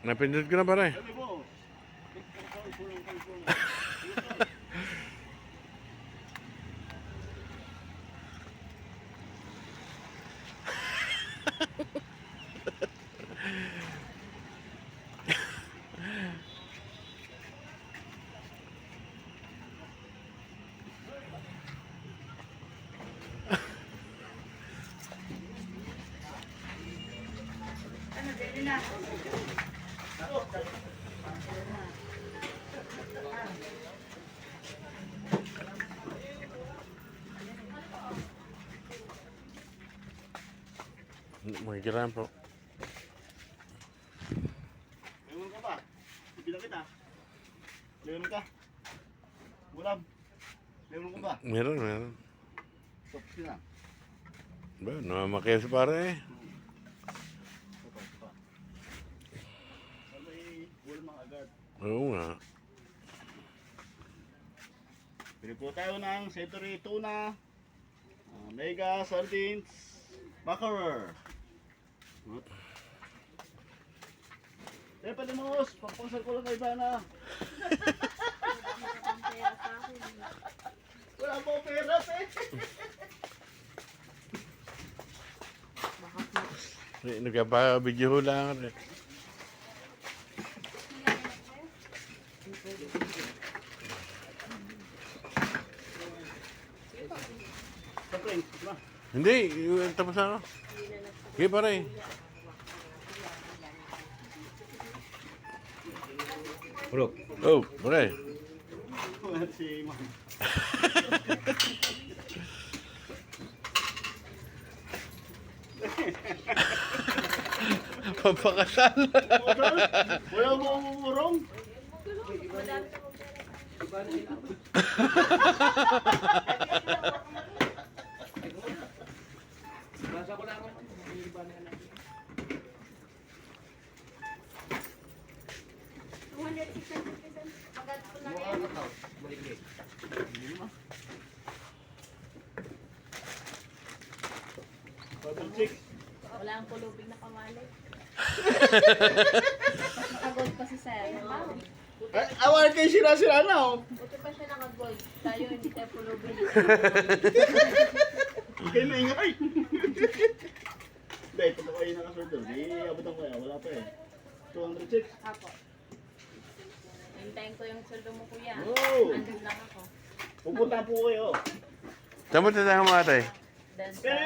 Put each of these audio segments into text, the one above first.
Napindot ko na pare. Sabi mo. Ano, dali na. May kiram po. Lemon ka ba? Ibilang kita. Lemon ka. Ulam. Lemon ka ba? Meron. Stop sila. Ba, namamakes pare. Sabay, ulam ang agad. Oo nga. Pili po tayo ng century tuna, mega sardines, mackerel. Palimos, pampangsal ko lang kay Bana. Wala po pera eh. Nagkapa-video lang. Siyempre, diba? Hindi, tapos na ako. Okay pare. Bro, Oh, pare. Wala si Ma'am. Pampakasal. Wala mo umurong. basa ko lang. Iba na lang. 260 agad ko na Mukha rin. ka tao. Maliglig. Double check. Wala ang kulubing na kamali. Nakagold pa si Sir. Awal kayo sira-sira na oh. Buti pa siya nakagold. Tayo hindi tayo kulubing. Kayo maingay. Hindi, ito kayo nakasort doon. Di abutan ko yan. Wala pa eh. 200 chicks. Ako. Hintayin ko yung sweldo mo kuya. Oh. Andun lang ako. Pupunta po kayo. Saan mo tayo mga tay? Doon sa Pero,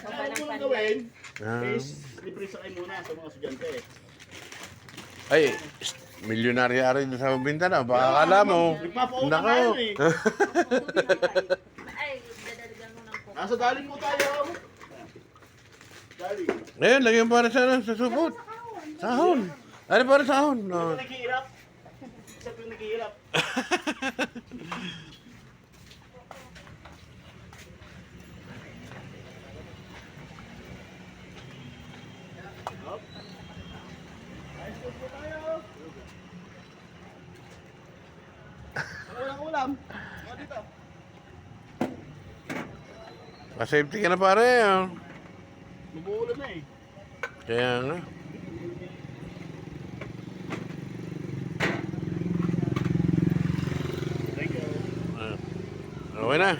baba ano ng mo panlay. gawin? Ah. Is, libre sa kayo muna sa mga estudyante. Ay, milyonarya rin sa bintana. Baka akala mo. Nagpapautang tayo eh. Ay, dadaligan ko ng coke. Nasa dali po tayo. Dali. Ayun, lagyan para sa supot. Sahon. Ano para sahon? Ito No. naghihirap. Isa po yung naghihirap. Hop. Ayos po tayo. Walang ulam. Mga dito. Pa-safety ka na pare. Oh. Mabuulan na eh. Kaya nga. Thank you. Okay na.